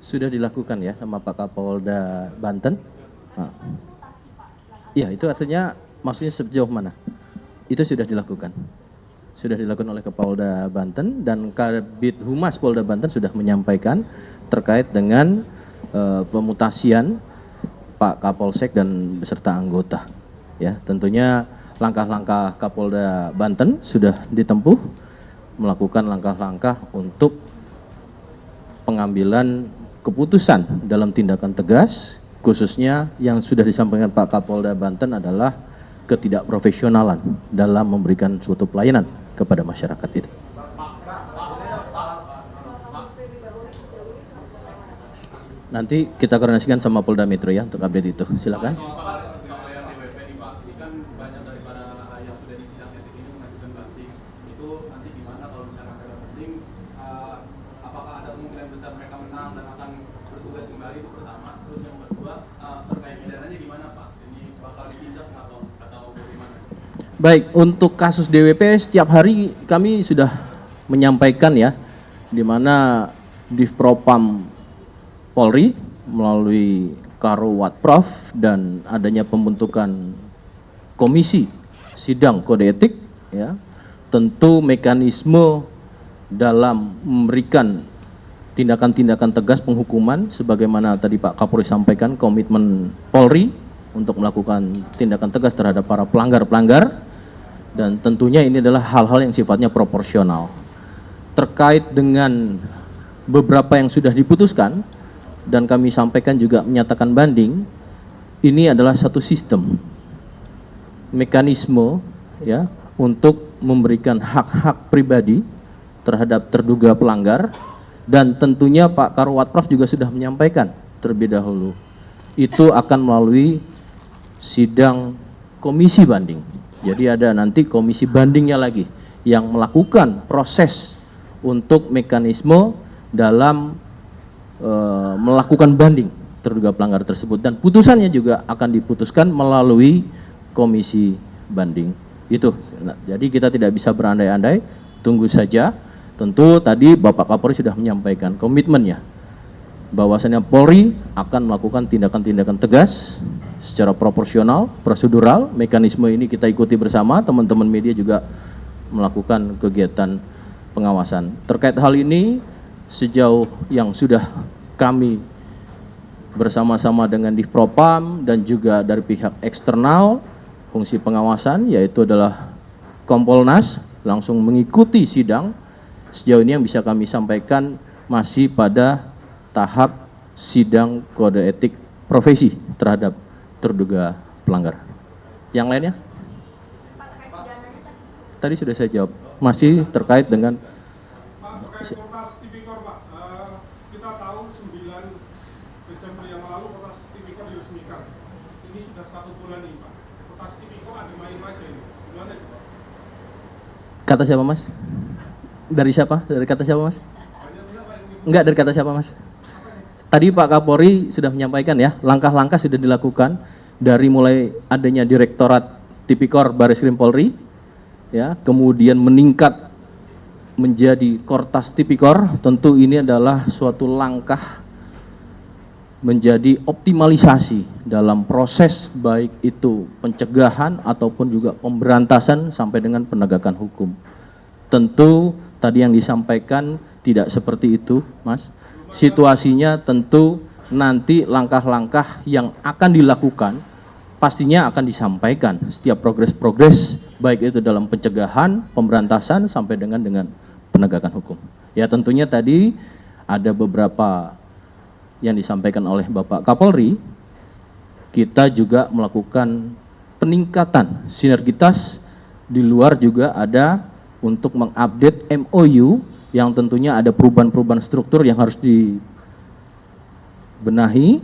sudah dilakukan ya sama Pak Kapolda Banten. Nah, iya, itu artinya maksudnya sejauh mana? Itu sudah dilakukan. Sudah dilakukan oleh Kapolda Banten dan Kabid Humas Polda Banten sudah menyampaikan terkait dengan pemutasian Pak Kapolsek dan beserta anggota. Ya, tentunya langkah-langkah Kapolda Banten sudah ditempuh melakukan langkah-langkah untuk pengambilan keputusan dalam tindakan tegas, khususnya yang sudah disampaikan Pak Kapolda Banten adalah ketidakprofesionalan dalam memberikan suatu pelayanan kepada masyarakat itu. Nanti kita koordinasikan sama Polda Metro ya untuk update itu. Silakan. Baik, untuk kasus DWP setiap hari kami sudah menyampaikan ya, di mana Divpropam Polri melalui Karwatprov dan adanya pembentukan komisi sidang kode etik ya, tentu mekanisme dalam memberikan tindakan-tindakan tegas penghukuman sebagaimana tadi Pak Kapolri sampaikan komitmen Polri untuk melakukan tindakan tegas terhadap para pelanggar-pelanggar. Dan tentunya ini adalah hal-hal yang sifatnya proporsional. Terkait dengan beberapa yang sudah diputuskan, dan kami sampaikan juga menyatakan banding, ini adalah satu sistem, mekanisme ya, untuk memberikan hak-hak pribadi terhadap terduga pelanggar, dan tentunya Pak Karwatprov juga sudah menyampaikan terlebih dahulu, itu akan melalui sidang komisi banding. Jadi ada nanti komisi bandingnya lagi yang melakukan proses untuk mekanisme dalam melakukan banding terduga pelanggar tersebut, dan putusannya juga akan diputuskan melalui komisi banding itu. Nah, jadi kita tidak bisa berandai-andai, tunggu saja. Tentu tadi Bapak Kapolri sudah menyampaikan komitmennya bahwasannya Polri akan melakukan tindakan-tindakan tegas secara proporsional, prosedural. Mekanisme ini kita ikuti bersama, teman-teman media juga melakukan kegiatan pengawasan. Terkait hal ini, sejauh yang sudah kami bersama-sama dengan Divpropam dan juga dari pihak eksternal, fungsi pengawasan yaitu adalah Kompolnas langsung mengikuti sidang. Sejauh ini yang bisa kami sampaikan masih pada tahap sidang kode etik profesi terhadap terduga pelanggar. Yang lainnya? Tadi sudah saya jawab. Masih terkait dengan terkait Kotas Tipikor, Pak. Kita tahu 9 Desember yang lalu Kotas Tipikor diresmikan. Ini sudah 1 bulan nih, Pak. Kotas Tipikor ada main aja ini. Gimana itu, Pak? Kata siapa, Mas? Dari siapa? Dari kata siapa, Mas? Enggak, dari kata siapa, Mas? Tadi Pak Kapolri sudah menyampaikan ya, langkah-langkah sudah dilakukan dari mulai adanya Direktorat Tipikor Bareskrim Polri, ya, kemudian meningkat menjadi Kortas Tipikor. Tentu ini adalah suatu langkah menjadi optimalisasi dalam proses baik itu pencegahan ataupun juga pemberantasan sampai dengan penegakan hukum. Tentu tadi yang disampaikan tidak seperti itu, Mas. Situasinya tentu nanti langkah-langkah yang akan dilakukan pastinya akan disampaikan setiap progres-progres baik itu dalam pencegahan, pemberantasan sampai dengan penegakan hukum. Ya tentunya tadi ada beberapa yang disampaikan oleh Bapak Kapolri, kita juga melakukan peningkatan sinergitas di luar juga ada untuk mengupdate MOU yang tentunya ada perubahan-perubahan struktur yang harus dibenahi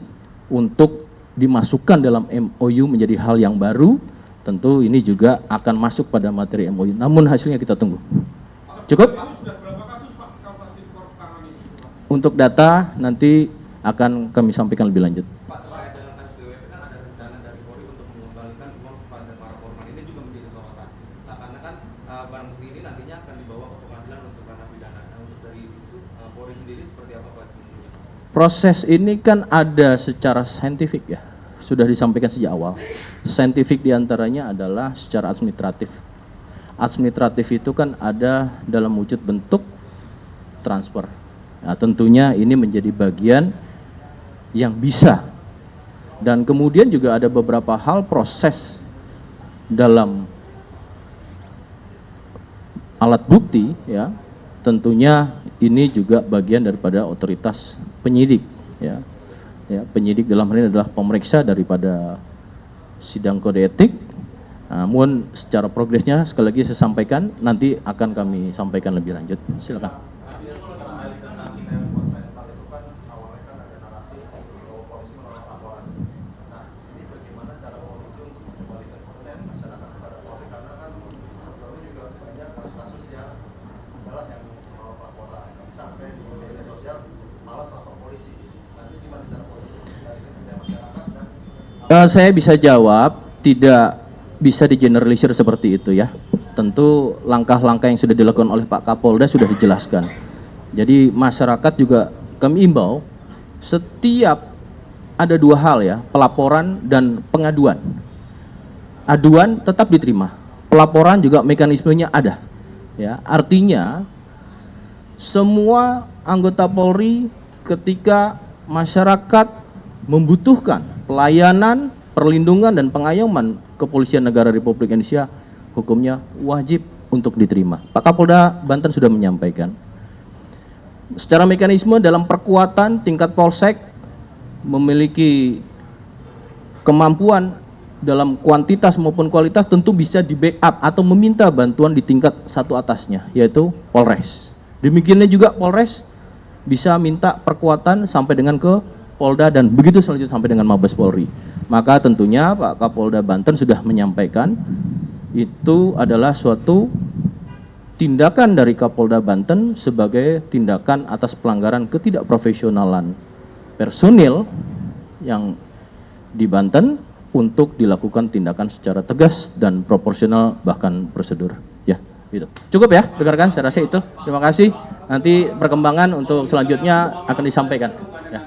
untuk dimasukkan dalam MOU menjadi hal yang baru. Tentu ini juga akan masuk pada materi MOU, namun hasilnya kita tunggu. Cukup? Untuk data nanti akan kami sampaikan lebih lanjut. Pak, terkait dengan kasus DWP kan ada rencana dari Polri untuk mengembalikan uang kepada para korban, ini juga menjadi sorotan. Nah, karena kan barang bukti ini nantinya akan dibawa ke pengadilan untuk ranah pidana. Nah, untuk dari itu Polri sendiri seperti apa Pak? Proses ini kan ada secara saintifik ya, sudah disampaikan sejak awal. Saintifik diantaranya adalah secara administratif. Administratif itu kan ada dalam wujud bentuk transfer. Nah, tentunya ini menjadi bagian yang bisa. Dan kemudian juga ada beberapa hal proses dalam alat bukti ya. Tentunya ini juga bagian daripada otoritas penyidik ya. Ya, penyidik dalam hal ini adalah pemeriksa daripada sidang kode etik. Namun secara progresnya sekali lagi saya sampaikan, nanti akan kami sampaikan lebih lanjut. Silakan. Artinya kalau kembali ke Kinerja Pos Mental itu kan awalnya kan ada narasi bahwa polisi menolak laporan. Nah, ini bagaimana cara polisi untuk mengembalikan kepercayaan masyarakat kepada Polri, karena kan sebelumnya juga banyak kasus-kasus yang adalah yang menolak laporan sampai di media sosial malas lapor polisi. Nanti gimana cara polisi mengembalikan kepercayaan masyarakat dan Saya bisa jawab, tidak bisa digeneralisir seperti itu ya. Tentu langkah-langkah yang sudah dilakukan oleh Pak Kapolda sudah dijelaskan. Jadi masyarakat juga kami imbau, setiap ada dua hal ya, pelaporan dan pengaduan. Aduan tetap diterima, pelaporan juga mekanismenya ada. Ya, artinya semua anggota Polri ketika masyarakat membutuhkan pelayanan, perlindungan dan pengayoman Kepolisian Negara Republik Indonesia, hukumnya wajib untuk diterima. Pak Kapolda Banten sudah menyampaikan. Secara mekanisme dalam perkuatan tingkat Polsek memiliki kemampuan dalam kuantitas maupun kualitas tentu bisa di backup atau meminta bantuan di tingkat satu atasnya, yaitu Polres. Demikiannya juga Polres bisa minta perkuatan sampai dengan ke Polda dan begitu selanjutnya sampai dengan Mabes Polri. Maka tentunya Pak Kapolda Banten sudah menyampaikan itu adalah suatu tindakan dari Kapolda Banten sebagai tindakan atas pelanggaran ketidakprofesionalan personil yang di Banten untuk dilakukan tindakan secara tegas dan proporsional bahkan prosedur. Ya, gitu. Cukup ya, dengarkan saya rasa itu. Terima kasih. Nanti perkembangan untuk selanjutnya akan disampaikan. Ya.